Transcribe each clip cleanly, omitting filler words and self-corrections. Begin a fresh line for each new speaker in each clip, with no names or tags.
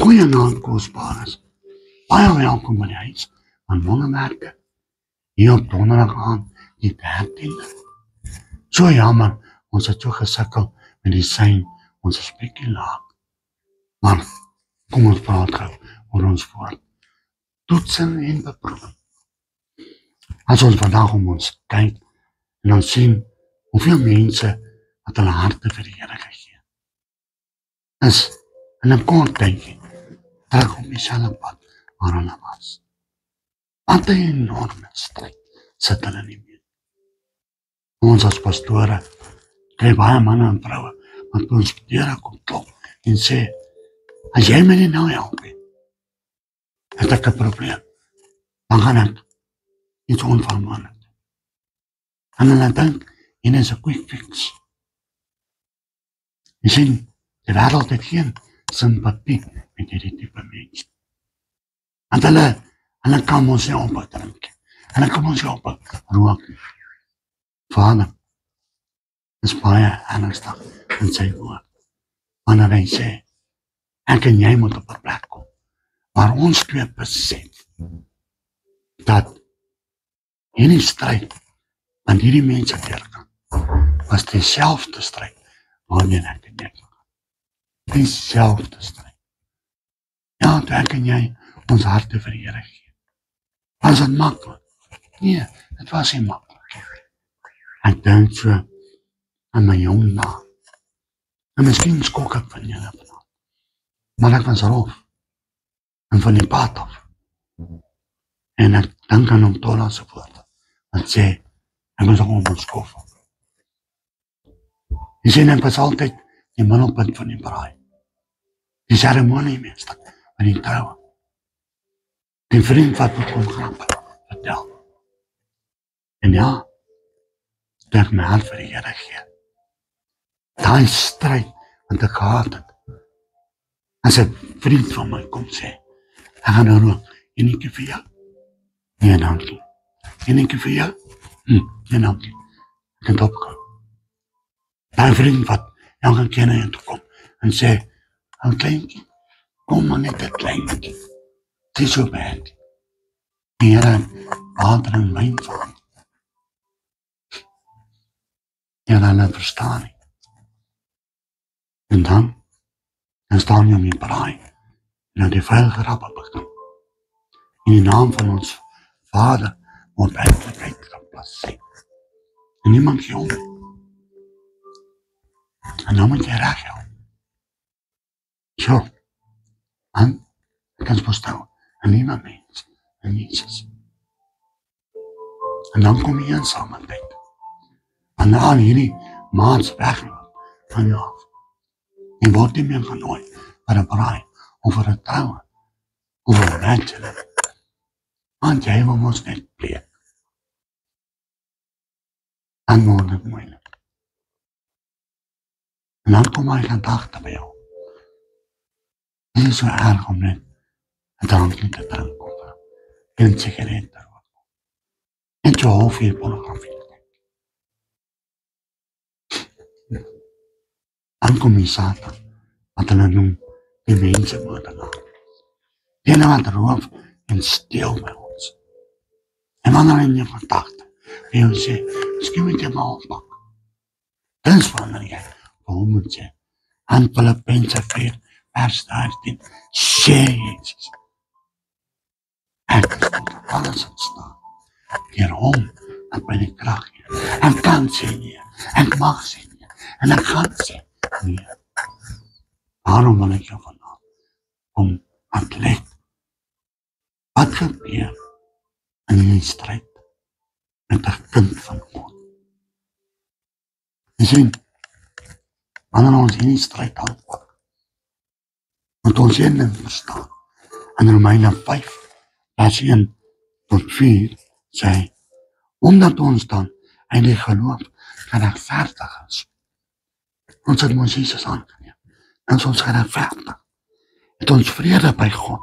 Goeie naam kosbaar is. Baie welkom by die huis van Wonderwerke. Hier op donderdag aan die 13de. So jammer, ons het so gesukkel met die sein, ons is bietjie laat. Maar, kom ons praat gou oor ons woord. Toetsing en beproeving. As ons vandag om ons kyk en ons sien hoeveel mense wat hulle harte vir die Here gegee is in 'n kort tydjie terug op dieselfde pad waar hulle was. Wat 'n enorme stryd sit hulle nie meer. Ons as pastore kry baie manne en vroue wat by ons deure kom klop en sê, as jy my nie nou help nie, het ek 'n probleem. Dan gaan ek iets onverwaarlik. En hulle dink, hier is 'n quick fix. Jy sien, die wêreld het geen simpatie met hierdie tipe mense. Want hulle kan ons nie opdrink. Hulle kan ons nie oprook. Vader is baie ernstig in sy woord. Wanneer hy sê, ek en jy moet op 'n plek kom, waar ons twee besef, dat hierdie stryd, want hierdie mense deurgaan, was dieselfde stryd, waarmee ek en jy gaan. Dieselfde stryd. Ja, toe ek en jy ons harte vir die Here gee. Was dit maklik? Nee, dit was nie maklik. Ek dink so aan my jong dae. En miskien skok ek van julle vanaf. Maar ek was rof. En van die pad af. En ek dink aan hom tot as woord. Wat sê, ek was ook op ons koffie. Jy sien, ek was altyd die middelpunt van die braai. Die ceremoniemeester van die troue. Die vriend wat met hom grappe vertel. En ja, toe ek my hart vir die Here gee. Daai stryd wat ek gehad het. As 'n vriend van my kom sê, ek gaan nou rook, enetjie vir jou. Nee, dankie. Enetjie vir jou? Nee, dankie. Ek kan opkom. Daai vriend wat elke keer na jou toe kom en sê, ou kleintjie, kom maar net 'n kleintjie. Het is so bad. Die Here water en wyn van. Ja, dan verstaan nie. En dan staan jy om die braai en die vuil grappe begin. In die naam van ons Vader word eindelijkheid geplaseer. En niemand gee om. En dan moet jy reg hou. Zo. En ek kan voorstel, een liewe mens, en Jezus. En dan kom jy in samenheid. En na hierdie maats wegloop van jou af. Jy word nie meer genooi vir 'n braai, of vir 'n troue, of vir 'n wenselijk. Want jy wil ons net pleeg. En word het moeilik. En dan kom my gedagte by jou. Het is so erg om net 'n drankje te drink, of 'n sigaret te rook. En so halfuur pornografie te kyk. Dan kom die Satan, wat hulle noem, die mense moordenaar. Die wat roof en steel by ons. En wanneer hy in jou gedagte, en jou sê, miskien moet jy maar oppak. Dis wanneer jy vir hom moet sê, aan Filippense 4, vers 13, sê Jezus, ek is onder alles in staan, deur hom, dat my die krag gee. Ek kan sê nie, ek mag sê nie, en ek gaan sê nie. Waarom wil ek jou vanavond om atleet? Wat gebeur in die strijd met 'n kind van God? Jy sien, wanneer ons in die strijd aanpak, moet ons een ding verstaan. In Romeine 5, vers 1 tot 4, sê, omdat ons dan in die geloof geregverdig is. Ons het ons Jesus aangeneem, en ons geregverdig. Het ons vrede by God,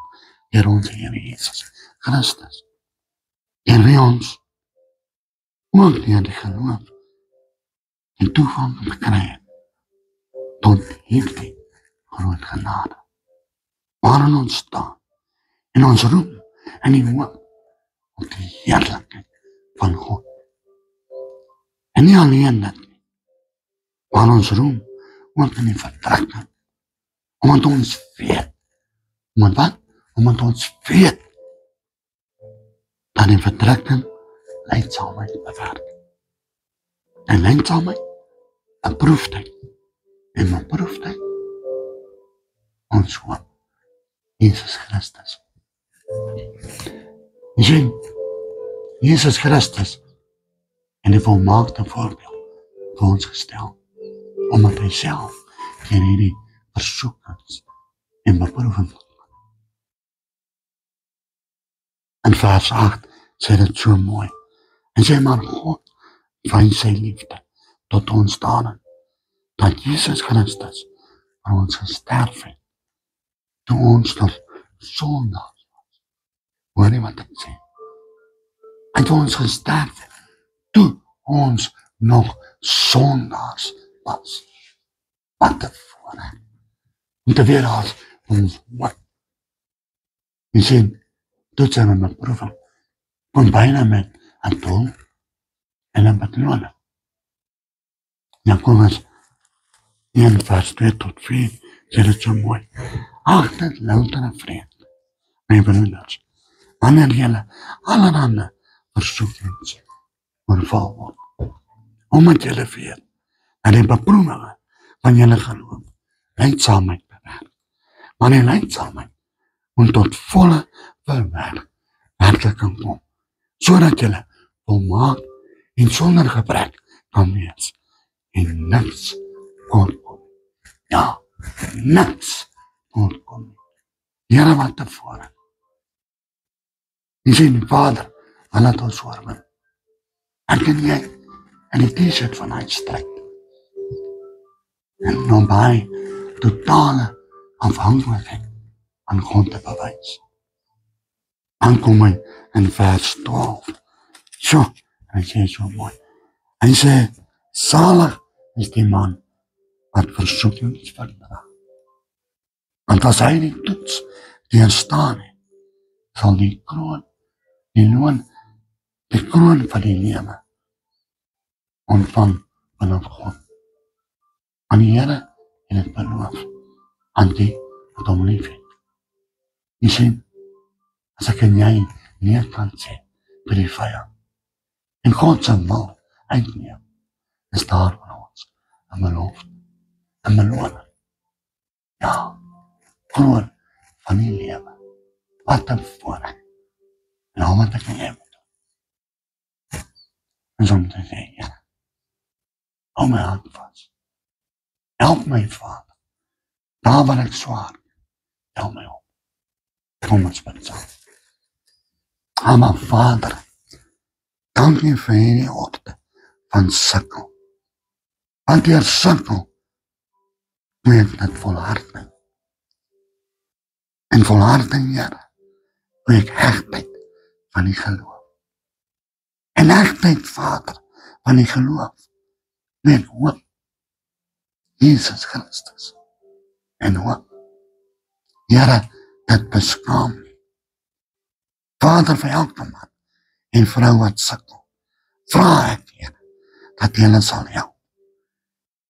deur ons Here Jesus Christus. En wie ons ook deur die geloof en toegang gekry het tot hierdie groot genade. waarin ons staan, en ons roem in die hoop op die heerlikheid van God. En nie alleen dit nie, maar ons roem ook in die vertrekking, omdat ons weet, omdat ons weet, dat die vertrekking leidsaamheid bewerk. En leidsaamheid, beproefdheid, en beproefdheid, ons hoop, Jesus Christus. Jy sien, Jesus Christus en die volmaakte voorbeeld vir ons gestel, omdat hy self teen hierdie versoekings en beproeving. In vers 8 sê dit so mooi, en sê maar God wys sy liefde tot ons daarin, dat Jesus Christus vir ons gesterf het, toe ons nog sondaars was. Hoor nie wat ek sê? En toe ons gesterf het, toe ons nog sondaars was. Wat 'n voorreg om te weet as ons wat. Jy sien, dit zijn we met proeven. Komt bijna met een doel en een beloning. Jacobus 1 vers 2 tot 4 zegt het zo mooi. Acht het loutere vrede, mijn broeders, wanneer jullie allerhande verzoekings voorval worden. Omdat jullie weet dat die beproevingen van jullie geloof leidzaamheid bewerkt. Maar die leidzaamheid moet tot volle werkelijk kan komen, zodat jullie volmaakt en zonder gebrek kan wees en niks voorkomen. Ja, niks voorkomen. Here, wat tevoren. Je ziet, Vader, wil het ons vormen. En kan jij in die t-shirt van hij strekt. En dan bij totale afhankelijkheid aan God te bewijzen. Dan kom hy in vers 12. Zo, hy sê so mooi. Hy sê, zalig is die man wat versoekings verdra. Want as hy die toets deurstaan het, sal die kroon van die lewe ontvang vanaf God. Aan die Here en het beloof aan die wat hom lief het. Jy sien, as ek en jy neer kan sê vir die vyand en God se wil uitneem, is daar van ons 'n belofte, 'n beloning. Ja, kroon van die lewe. Wat 'n voorreg. En al wat ek en jy moet doen, is om te sê, Here, hou my hand vas. Help my, Vader. Daar waar ek swaar, help my op. Kom ons bid saam. Maar Vader, dank nie vir hierdie orde van sukkel. Want deur sukkel weet dit volharding. En volharding, Here, weet hegtheid van die geloof. En hegtheid, Vader, van die geloof, weet hoop. Jesus Christus. En hoop. Here, dit beskaam nie. Vader, vir elke man en vrou wat sukkel, vra ek, Here, dat julle sal help.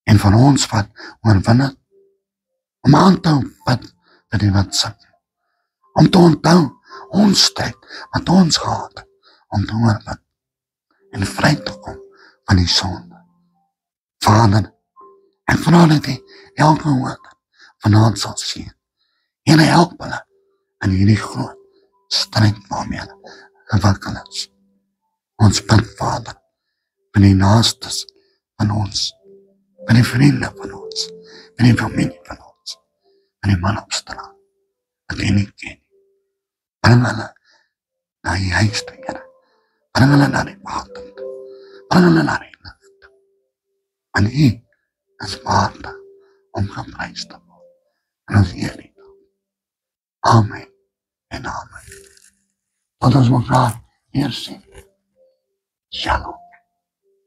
En van ons wat oorwinne, om aan te hou bid vir die wat sukkel. Om te onthou ons stryd wat ons gehad het, om te oorwin en vry te kom van die sonde. Vader, ek vra dat jy elke woord vanaand sal sien. Here, help hulle in hierdie groot stryd waarmee hulle gewikkel is. Ons bid, Vader, vir die naastes van ons, vir die vriende van ons, vir die familie van ons, vir die man op straat, wat jy nie ken. Bring hulle na die huis toe, Here. Bring hulle na die water toe. Bring hulle na die lig toe. En hy is waardig om geprys te word. En ons Heer die dag. Amen en amen. Tot ons mekaar weer sien. Shalom.